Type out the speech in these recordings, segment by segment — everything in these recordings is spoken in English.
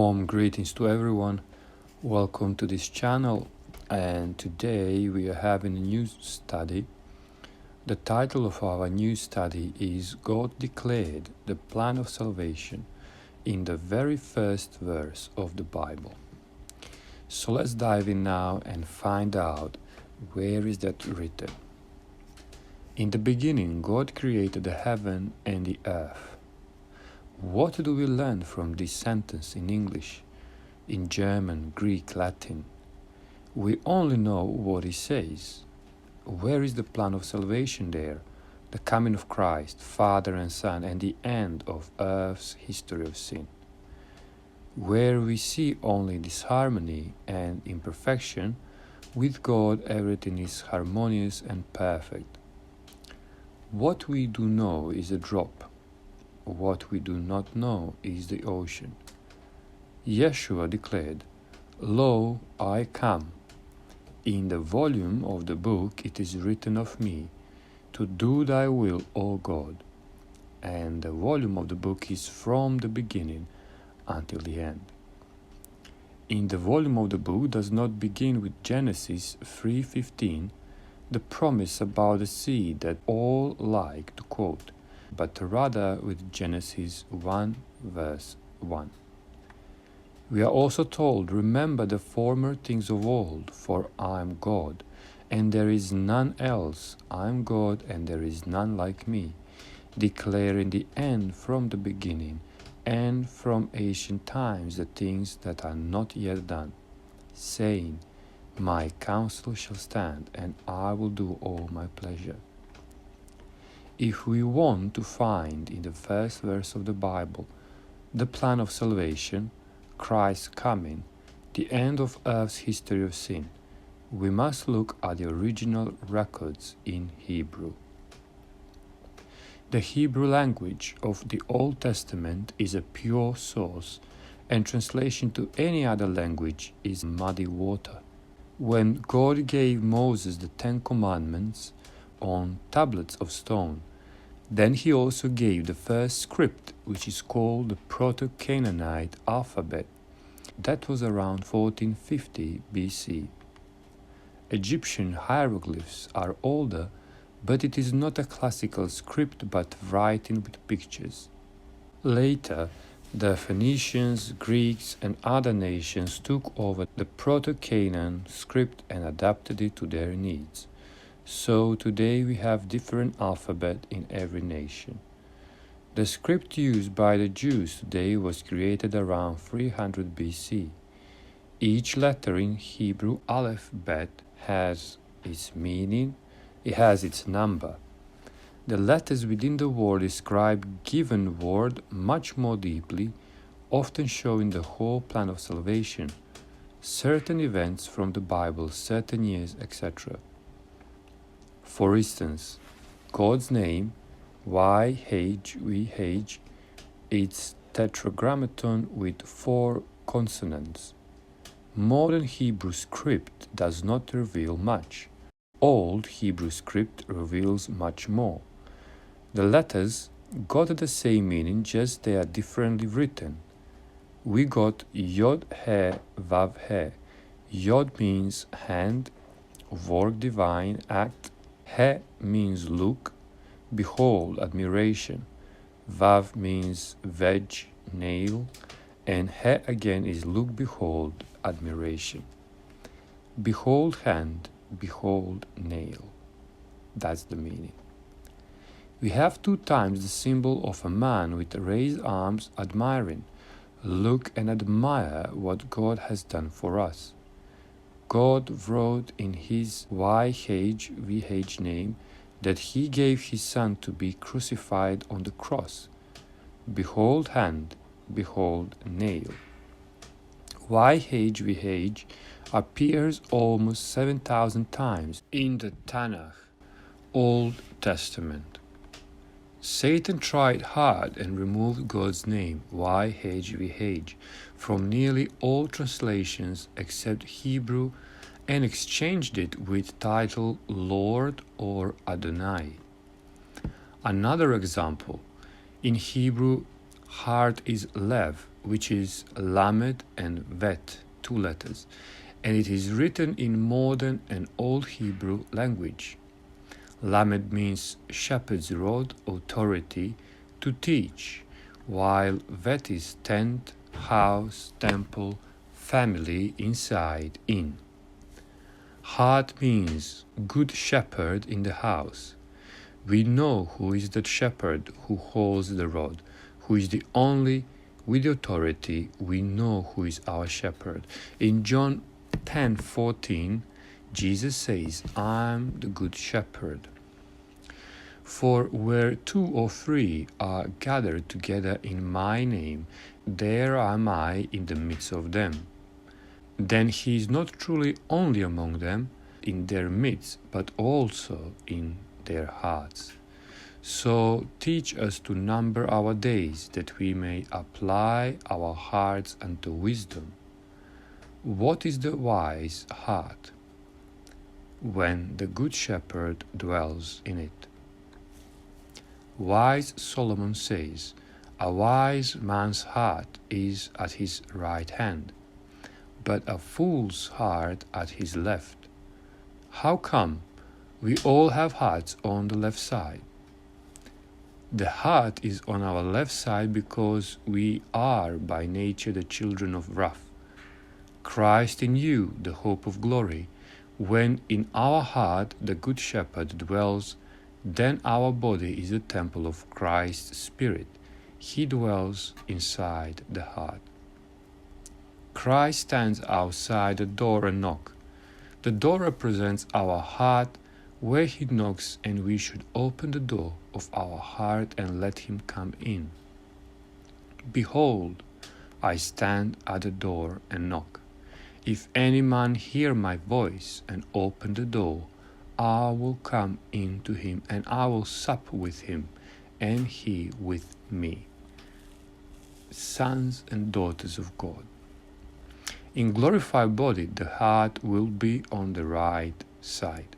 Warm greetings to everyone. Welcome to this channel, and today we are having a new study. The title of our new study is God Declared the Plan of Salvation in the very first verse of the Bible. So let's dive in now and find out where is that written. In the beginning, God created the heaven and the earth. What do we learn from this sentence in English, in German, Greek, Latin? We only know what it says. Where is the plan of salvation there? The coming of Christ, Father and Son, and the end of earth's history of sin. Where we see only disharmony and imperfection, with God everything is harmonious and perfect. What we do know is a drop. What we do not know is the ocean. Yeshua declared, "Lo, I come. In the volume of the book it is written of me, to do thy will, O God." And the volume of the book is from the beginning until the end. In the volume of the book does not begin with Genesis 3:15, the promise about the seed that all like to quote, but rather with Genesis 1 verse 1. We are also told, "Remember the former things of old, for I am God, and there is none else. I am God, and there is none like me, declaring the end from the beginning, and from ancient times the things that are not yet done, saying, My counsel shall stand, and I will do all my pleasure." If we want to find in the first verse of the Bible the plan of salvation, Christ's coming, the end of earth's history of sin, we must look at the original records in Hebrew. The Hebrew language of the Old Testament is a pure source, and translation to any other language is muddy water. When God gave Moses the 10 Commandments on tablets of stone, then he also gave the first script, which is called the Proto-Canaanite alphabet. That was around 1450 BC. Egyptian hieroglyphs are older, but it is not a classical script but writing with pictures. Later, the Phoenicians, Greeks, and other nations took over the Proto-Canaan script and adapted it to their needs. So today we have different alphabet in every nation. The script used by the Jews today was created around 300 BC. Each letter in Hebrew alphabet has its meaning, it has its number. The letters within the word describe given word much more deeply, often showing the whole plan of salvation, certain events from the Bible, certain years, etc. For instance, God's name, YHWH, it's tetragrammaton with 4 consonants. Modern Hebrew script does not reveal much. Old Hebrew script reveals much more. The letters got the same meaning, just they are differently written. We got Yod He Vav He. Yod means hand, work, divine, act. He means look, behold, admiration. Vav means veg, nail, and He again is look, behold, admiration. Behold hand, behold nail. That's the meaning. We have 2 times the symbol of a man with raised arms admiring. Look and admire what God has done for us. God wrote in his YHWH name that he gave his son to be crucified on the cross. Behold hand, behold nail. YHWH appears almost 7,000 times in the Tanakh, Old Testament. Satan tried hard and removed God's name, YHWH, from nearly all translations except Hebrew and exchanged it with title Lord or Adonai. Another example, in Hebrew, heart is lev, which is Lamed and Vet, 2 letters, and it is written in modern and Old Hebrew language. Lamed means shepherd's rod, authority, to teach, while Vet is tent, house, temple, family, inside, in. Heart means good shepherd in the house. We know who is the shepherd who holds the rod, who is the only with the authority. We know who is our shepherd. In John 10:14, Jesus says, I am the good shepherd. For where 2 or 3 are gathered together in my name, there am I in the midst of them. Then he is not truly only among them, in their midst, but also in their hearts. So teach us to number our days, that we may apply our hearts unto wisdom. What is the wise heart? When the good shepherd dwells in it. Wise Solomon says, a wise man's heart is at his right hand, but a fool's heart at his left. How come we all have hearts on the left side? The heart is on our left side because we are by nature the children of wrath. Christ in you, the hope of glory. When in our heart the good shepherd dwells, then our body is the temple of Christ's Spirit. He dwells inside the heart. Christ stands outside the door and knocks. The door represents our heart, where he knocks, and we should open the door of our heart and let him come in. Behold, I stand at the door and knock. If any man hear my voice and open the door, I will come in to him, and I will sup with him, and he with me. Sons and daughters of God. In glorified body, the heart will be on the right side.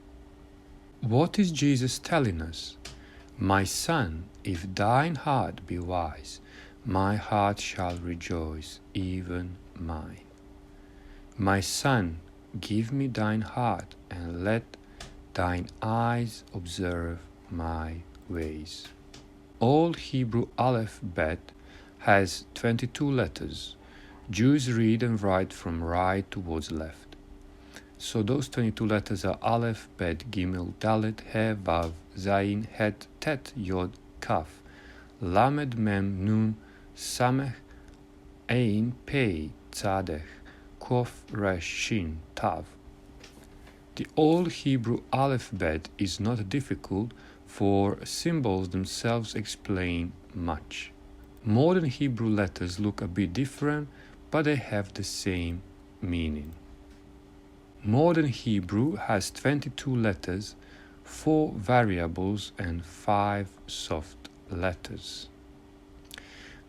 What is Jesus telling us? My son, if thine heart be wise, my heart shall rejoice, even mine. My son, give me thine heart, and let thine eyes observe my ways. Old Hebrew alphabet has 22 letters. Jews read and write from right towards left. So those 22 letters are Aleph, Bet, Gimel, Dalet, He, Vav, Zayin, Het, Tet, Yod, Kaf, Lamed, Mem, Nun, Samech, Ein, Pei, Tzadech, Kof, Resh, Shin, Tav. The Old Hebrew alphabet is not difficult, for symbols themselves explain much. Modern Hebrew letters look a bit different, but they have the same meaning. Modern Hebrew has 22 letters, 4 variables and 5 soft letters.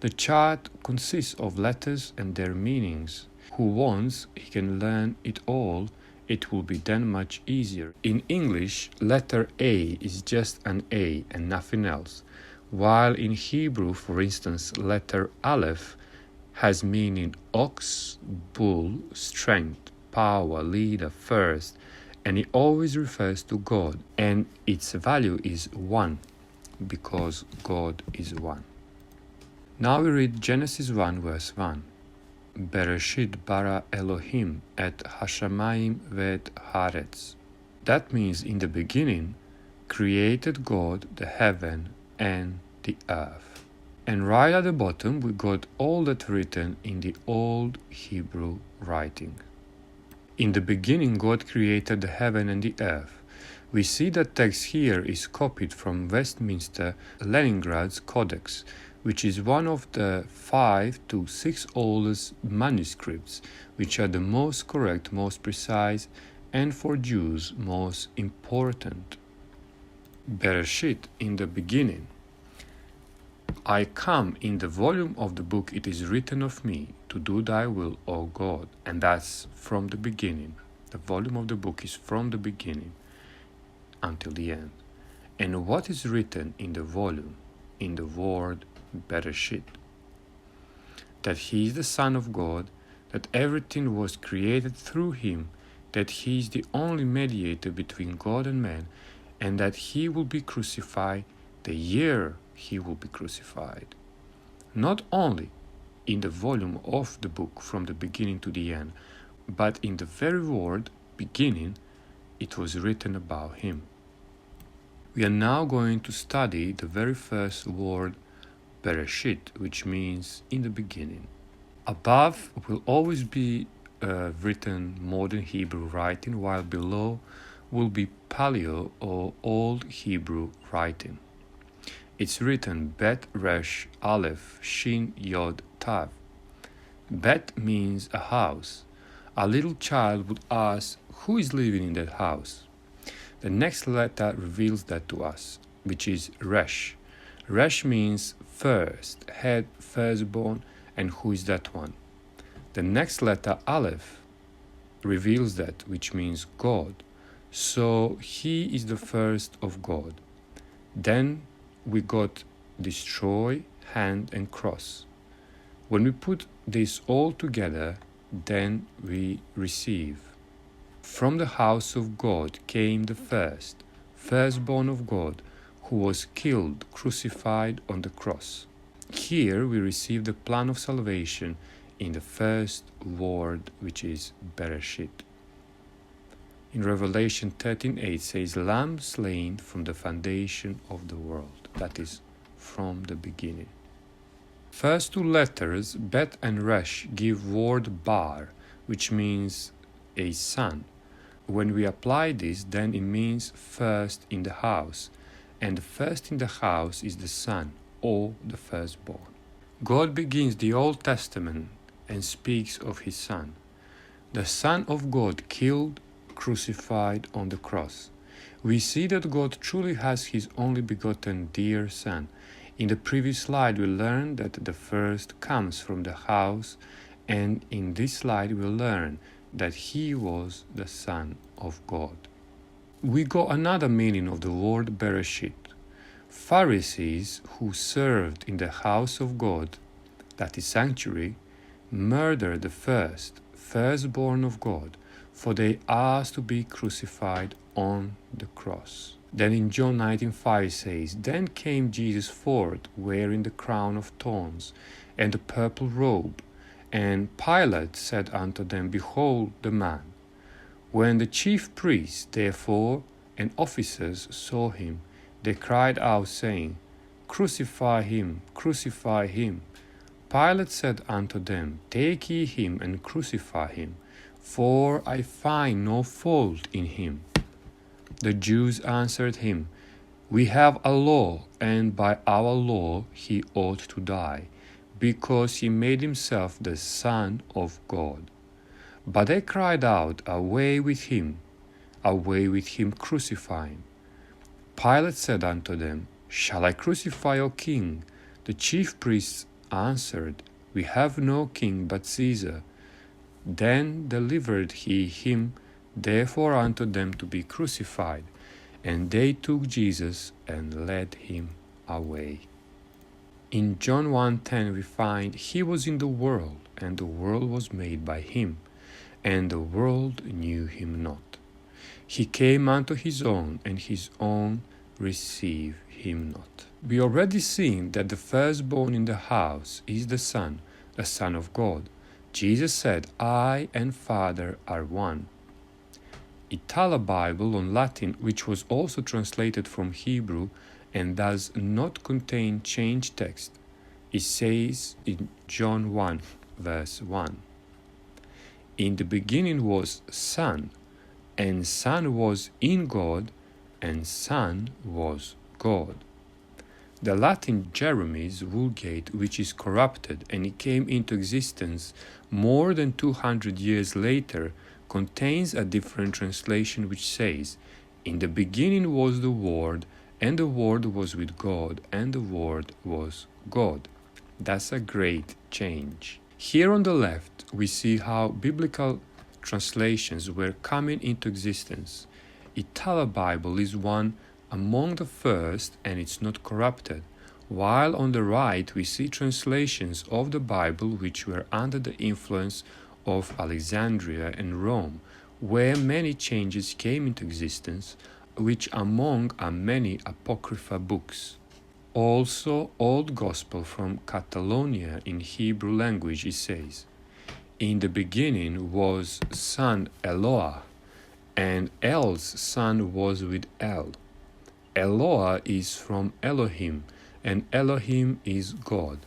The chart consists of letters and their meanings. Who wants, he can learn it all. It will be then much easier. In English, letter A is just an A and nothing else, while in Hebrew, for instance, letter Aleph has meaning ox, bull, strength, power, leader, first, and it always refers to God, and its value is 1, because God is 1. Now we read Genesis 1 verse 1. Bereshit bara Elohim et hashamayim vet haaretz. That means in the beginning created God the heaven and the earth. And right at the bottom we got all that written in the old Hebrew writing. In the beginning God created the heaven and the earth. We see that text here is copied from Westminster Leningrad's Codex, which is one of the 5 to 6 oldest manuscripts, which are the most correct, most precise, and for Jews most important. Bereshit, in the beginning. I come in the volume of the book, it is written of me, to do thy will, O God. And that's from the beginning. The volume of the book is from the beginning until the end. And what is written in the volume? In the word Bereshit. that he is the Son of God, that everything was created through him, that he is the only mediator between God and man, and that he will be crucified the year he will be crucified. Not only in the volume of the book from the beginning to the end, but in the very word beginning, it was written about him. We are now going to study the very first word, BERESHIT, which means in the beginning. Above will always be written modern Hebrew writing, while below will be Paleo or Old Hebrew writing. It's written Bet Resh Aleph Shin Yod Tav. Bet means a house. A little child would ask, who is living in that house? The next letter reveals that to us, which is Resh. Resh means first, head, firstborn, and who is that one? The next letter, Aleph, reveals that, which means God. So he is the first of God. Then we got destroy, hand, and cross. When we put this all together, then we receive. From the house of God came the firstborn of God, who was killed, crucified on the cross. Here we receive the plan of salvation in the first word, which is BERESHIT. In Revelation 13:8 says, Lamb slain from the foundation of the world. That is, from the beginning. First two letters, Bet and Resh, give word bar, which means a son. When we apply this, then it means first in the house, and the first in the house is the son, or the firstborn. God begins the Old Testament and speaks of his Son, the Son of God killed, crucified on the cross. We see that God truly has his only begotten dear Son. In the previous slide we learned that the first comes from the house, and in this slide we learn that he was the Son of God. We got another meaning of the word BERESHIT. Pharisees who served in the house of God, that is sanctuary, murdered the firstborn of God, for they asked to be crucified on the cross. Then in John 19:5 says, Then came Jesus forth, wearing the crown of thorns and the purple robe. And Pilate said unto them, Behold the man. When the chief priests, therefore, and officers saw him, they cried out, saying, Crucify him, crucify him. Pilate said unto them, Take ye him and crucify him, for I find no fault in him. The Jews answered him, We have a law, and by our law he ought to die, because he made himself the Son of God. But they cried out, Away with him, crucify him. Pilate said unto them, Shall I crucify your king? The chief priests answered, We have no king but Caesar. Then delivered he him therefore unto them to be crucified. And they took Jesus and led him away. In John 1:10 we find, He was in the world, and the world was made by him, and the world knew him not. He came unto his own, and his own received him not. We already seen that the firstborn in the house is the Son of God. Jesus said, I and Father are one. Itala Bible on Latin, which was also translated from Hebrew and does not contain changed text, it says in John 1, verse 1, In the beginning was Son, and Son was in God, and Son was God. The Latin Jeremy's Vulgate, which is corrupted and it came into existence more than 200 years later, contains a different translation which says, In the beginning was the Word, and the Word was with God, and the Word was God. That's a great change. Here on the left, we see how biblical translations were coming into existence. Itala Bible is one among the first, and it's not corrupted. while on the right we see translations of the Bible which were under the influence of Alexandria and Rome, where many changes came into existence, which among are many apocrypha books. Also, Old Gospel from Catalonia in Hebrew language it says, "In the beginning was son Eloah, and El's son was with El. Eloah is from Elohim, and Elohim is God."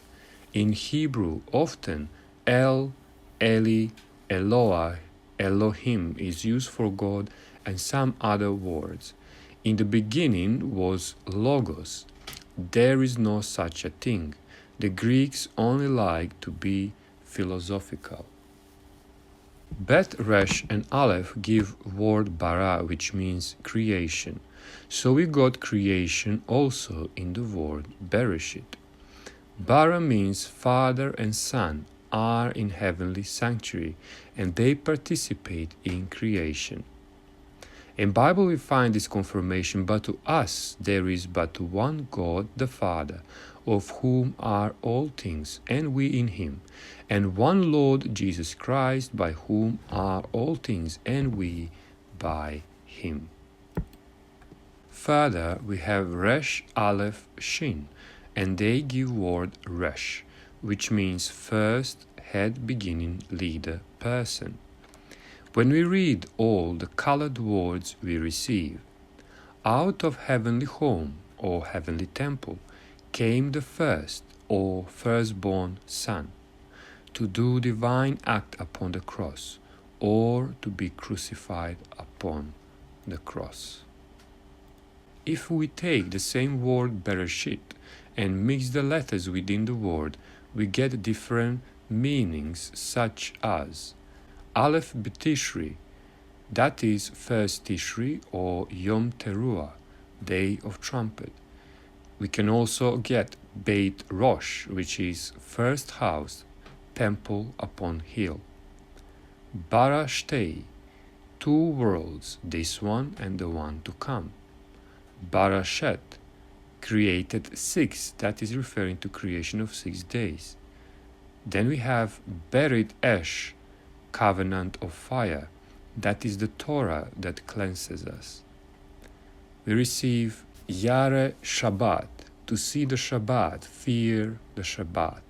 In Hebrew, often El, Eli, Eloah, Elohim is used for God and some other words. In the beginning was Logos. There is no such a thing. The Greeks only like to be philosophical. Bet, Resh, and Aleph give word bara, which means creation. So we got creation also in the word Bereshit. Bara means father and son are in heavenly sanctuary, and they participate in creation. In Bible we find this confirmation, but to us there is but one God the Father, of whom are all things, and we in him, and one Lord Jesus Christ, by whom are all things, and we by him. Further, we have Resh, Aleph, Shin, and they give word Resh, which means first, head, beginning, leader, person. When we read all the colored words we receive, out of heavenly home or heavenly temple came the first or firstborn son, to do divine act upon the cross, or to be crucified upon the cross. If we take the same word Bereshit and mix the letters within the word, we get different meanings, such as Aleph B'Tishri, that is first Tishri or Yom Teruah, day of trumpet. We can also get Beit Rosh, which is first house, temple upon hill. Bara Shtei, two worlds, this one and the one to come. Bereshit, created six, that is referring to creation of 6 days. Then we have Berit Esh, covenant of fire, that is the Torah that cleanses us. We receive Yare Shabbat, to see the Shabbat, fear the Shabbat.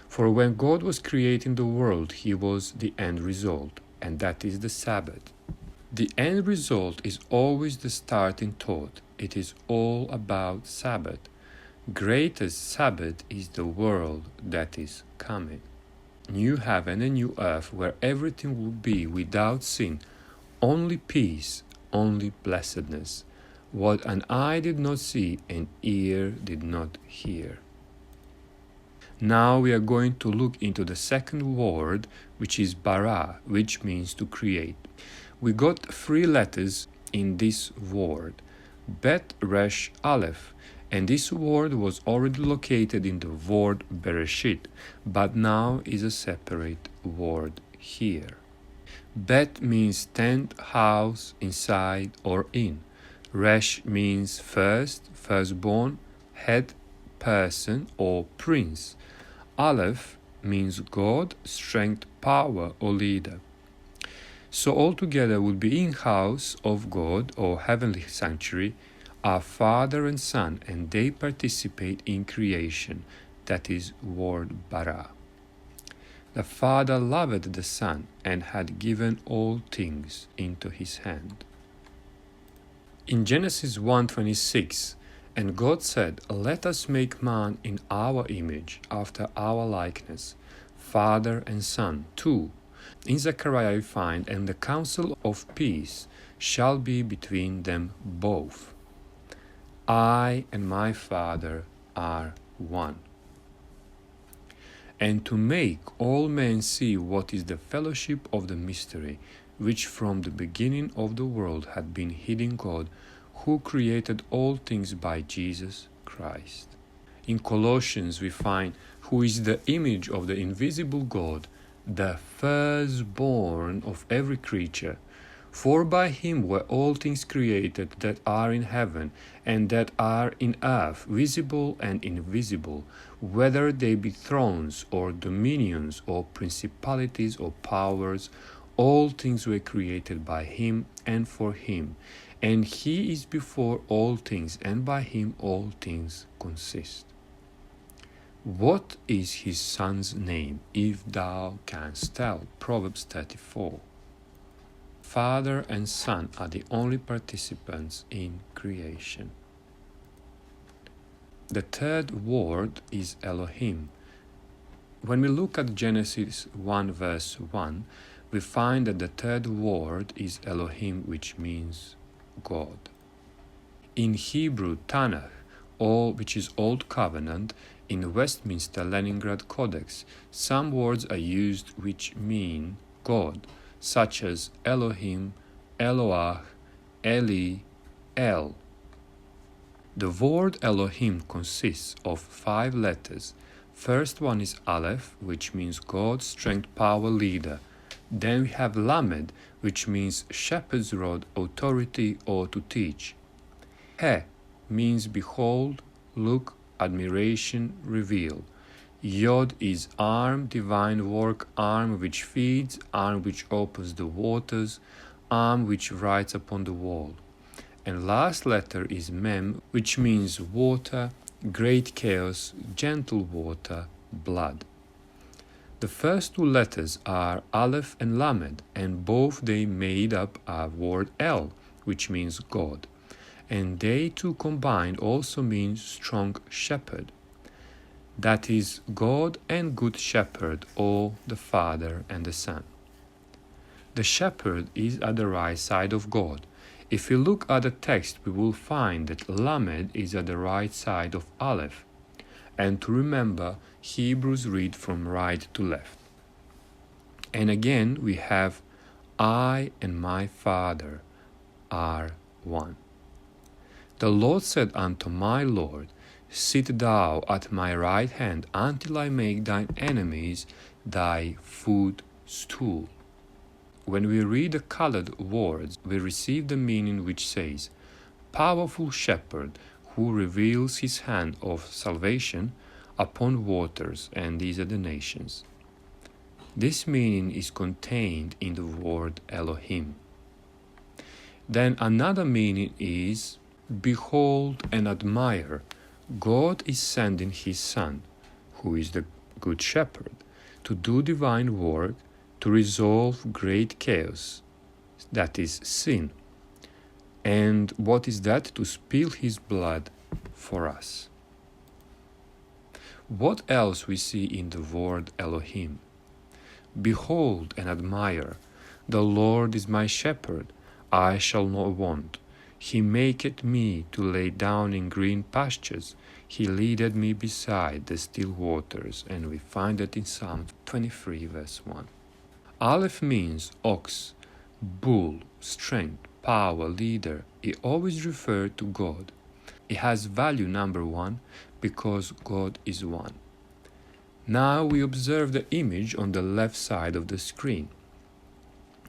For when God was creating the world, he was the end result, and that is the Sabbath. The end result is always the starting thought. It is all about Sabbath. Greatest Sabbath is the world that is coming. New heaven and new earth, where everything will be without sin, only peace, only blessedness. What an eye did not see, and ear did not hear. Now we are going to look into the second word, which is bara, which means to create. We got 3 letters in this word, Bet, Resh, Aleph, and this word was already located in the word Bereshit, but now is a separate word here. Bet means tent, house, inside or in. Resh means first, firstborn, head, person or prince. Aleph means God, strength, power or leader. So altogether would be in house of God or heavenly sanctuary are Father and Son, and they participate in creation, that is word bara. The Father loved the Son and had given all things into his hand. In Genesis 1:26, and God said, "Let us make man in our image, after our likeness, Father and Son." 2. In Zechariah we find, "And the counsel of peace shall be between them both. I and my Father are one." And to make all men see what is the fellowship of the mystery, which from the beginning of the world had been hid in God, who created all things by Jesus Christ. In Colossians we find, "Who is the image of the invisible God, the firstborn of every creature, For by him were all things created that are in heaven and that are in earth, visible and invisible, whether they be thrones or dominions or principalities or powers. All things were created by him and for him, and he is before all things, and by him all things consist. What is his son's name, if thou canst tell? Proverbs 34. Father and Son are the only participants in creation. The third word is Elohim. When we look at Genesis 1 verse 1, we find that the third word is Elohim, which means God. In Hebrew, Tanakh, which is Old Covenant, in the Westminster Leningrad Codex, some words are used which mean God, such as Elohim, Eloah, Eli, El. The word Elohim consists of 5 letters. First one is Aleph, which means God, strength, power, leader. Then we have Lamed, which means shepherd's rod, authority, or to teach. He means behold, look, admiration, reveal. Yod is arm, divine work, arm which feeds, arm which opens the waters, arm which writes upon the wall. And last letter is Mem, which means water, great chaos, gentle water, blood. The first 2 letters are Aleph and Lamed, and both they made up a word El, which means God. And they two combined also mean strong shepherd. That is God and good shepherd, or the Father and the Son. The shepherd is at the right side of God. If we look at the text, we will find that Lamed is at the right side of Aleph. And to remember, Hebrews read from right to left. And again, we have I and my Father are one. The Lord said unto my Lord, Sit thou at my right hand until I make thine enemies thy footstool. When we read the colored words, we receive the meaning which says, Powerful shepherd who reveals his hand of salvation upon waters, and these are the nations. This meaning is contained in the word Elohim. Then another meaning is, Behold and admire. God is sending his Son, who is the Good Shepherd, to do divine work, to resolve great chaos, that is sin. And what is that? To spill his blood for us. What else we see in the word Elohim? Behold and admire. The Lord is my shepherd, I shall not want. He maketh me to lay down in green pastures. He leadeth me beside the still waters. And we find that in Psalm 23 verse 1. Aleph means ox, bull, strength, power, leader. It always refers to God. It has value number 1 because God is one. Now we observe the image on the left side of the screen.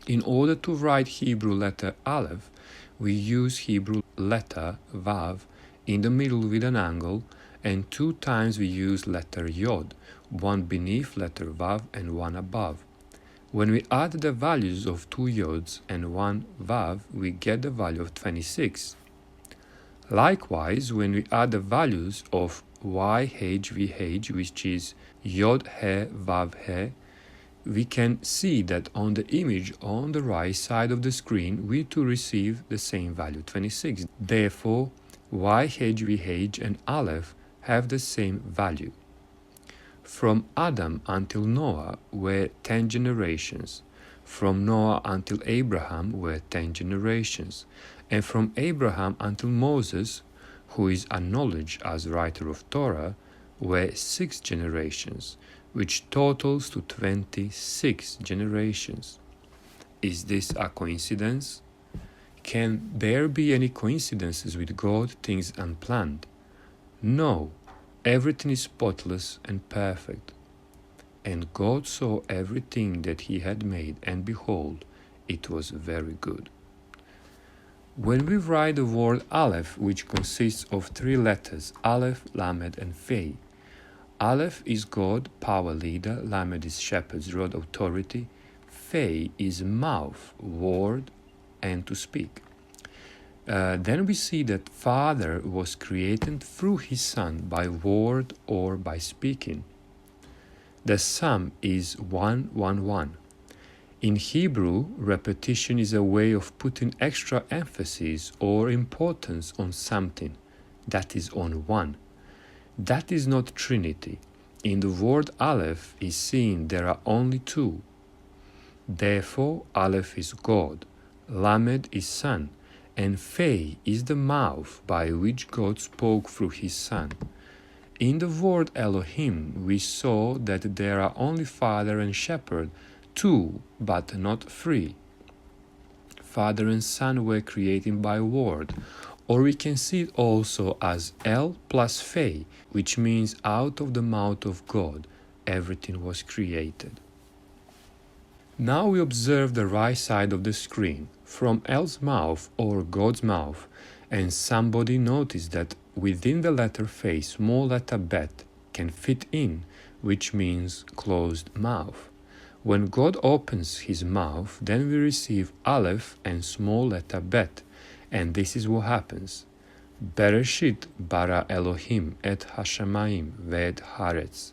In order to write Hebrew letter Aleph, we use Hebrew letter Vav in the middle with an angle, and 2 times we use letter Yod, one beneath letter Vav and one above. When we add the values of 2 Yods and 1 Vav, we get the value of 26. Likewise, when we add the values of YHVH, which is Yod He Vav He, we can see that on the image on the right side of the screen, we too receive the same value, 26. Therefore, YHVH and Aleph have the same value. From Adam until Noah were 10 generations. From Noah until Abraham were 10 generations. And from Abraham until Moses, who is acknowledged as writer of Torah, were 6 generations, which totals to 26 generations. Is this a coincidence? Can there be any coincidences with God, things unplanned? No, everything is spotless and perfect. And God saw everything that he had made, and behold, it was very good. When we write the word Aleph, which consists of 3 letters, Aleph, Lamed, and Fei, Aleph is God, power leader, Lamed is shepherd's rod, authority, Fei is mouth, word, and to speak. Then we see that Father was created through his Son by word or by speaking. The sum is 111. In Hebrew, repetition is a way of putting extra emphasis or importance on something, that is on one. That is not Trinity. In the word Aleph is seen there are only 2. Therefore, Aleph is God, Lamed is Son, and Fei is the mouth by which God spoke through his Son. In the word Elohim, we saw that there are only Father and Shepherd, 2, but not 3. Father and Son were created by word, or we can see it also as El plus Fei, which means out of the mouth of God, everything was created. Now we observe the right side of the screen, from El's mouth or God's mouth, and somebody noticed that within the letter Fei, small letter Bet can fit in, which means closed mouth. When God opens his mouth, then we receive Aleph and small letter Bet, and this is what happens. Bereshit bara Elohim et hashamayim ve'et haaretz.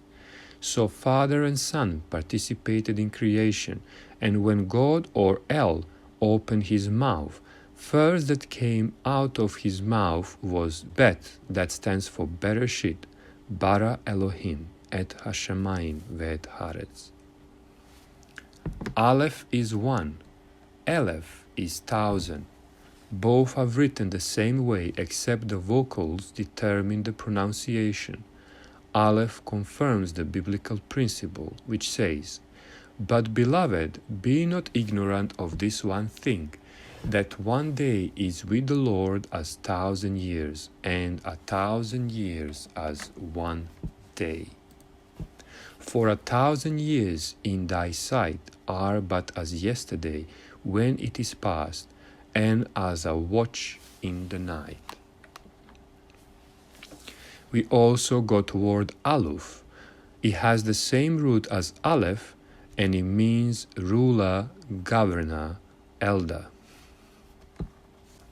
So Father and Son participated in creation, and when God or El opened his mouth, first that came out of his mouth was Bet, that stands for Bereshit, bara Elohim et hashamayim ve'et haaretz. Aleph is 1, Aleph is 1,000. Both are written the same way except the vocals determine the pronunciation. Aleph confirms the biblical principle which says, "But beloved, be not ignorant of this one thing, that one day is with the Lord as 1,000 years, and 1,000 years as one day. For 1,000 years in thy sight are but as yesterday when it is past, and as a watch in the night." We also got the word Aleph. It has the same root as Aleph, and it means ruler, governor, elder.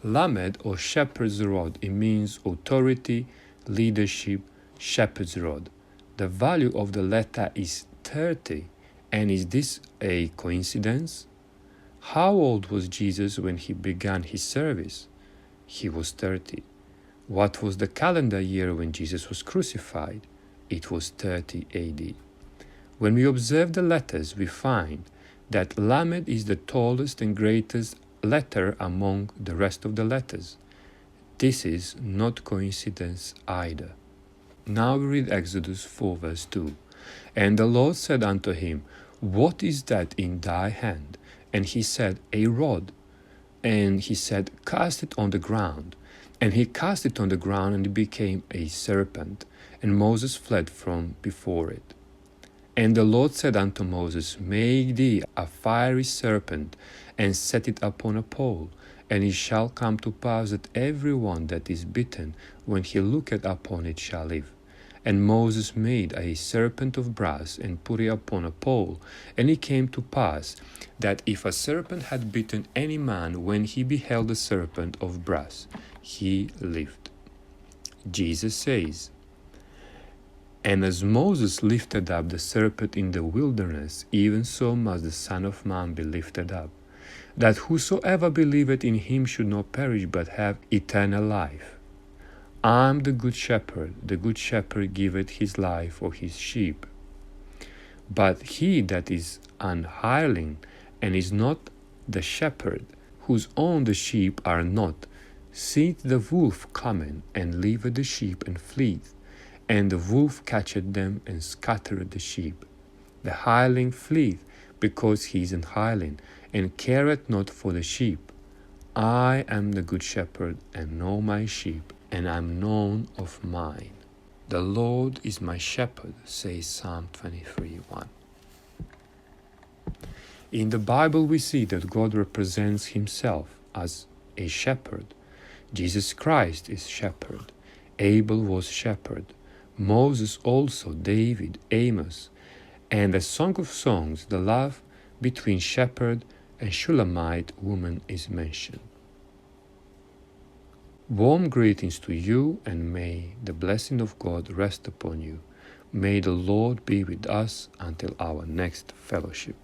Lamed or shepherd's rod, it means authority, leadership, shepherd's rod. The value of the letter is 30, and is this a coincidence? How old was Jesus when he began his service? He was 30. What was the calendar year when Jesus was crucified? It was 30 AD. When we observe the letters, we find that Lamed is the tallest and greatest letter among the rest of the letters. This is not coincidence either. Now we read Exodus 4 verse 2. "And the Lord said unto him, What is that in thy hand? And he said, A rod. And he said, Cast it on the ground. And he cast it on the ground, and it became a serpent. And Moses fled from before it. And the Lord said unto Moses, Make thee a fiery serpent, and set it upon a pole. And it shall come to pass that every one that is bitten, when he looketh upon it, shall live. And Moses made a serpent of brass, and put it upon a pole. And it came to pass that if a serpent had bitten any man, when he beheld the serpent of brass, he lived." Jesus says, "And as Moses lifted up the serpent in the wilderness, even so must the Son of Man be lifted up, that whosoever believeth in him should not perish, but have eternal life. I am the good shepherd giveth his life for his sheep. But he that is an hireling, and is not the shepherd, whose own the sheep are not, seeth the wolf coming, and leaveth the sheep, and fleeth. And the wolf catcheth them, and scattereth the sheep. The hireling fleeth, because he is an hireling, and careth not for the sheep. I am the good shepherd, and know my sheep, and am known of mine. The Lord is my shepherd," says Psalm 23:1. In the Bible we see that God represents himself as is shepherd. Jesus Christ is shepherd. Abel was shepherd. Moses also, David, Amos. And the Song of Songs, the love between shepherd and Shulamite woman is mentioned. Warm greetings to you, and may the blessing of God rest upon you. May the Lord be with us until our next fellowship.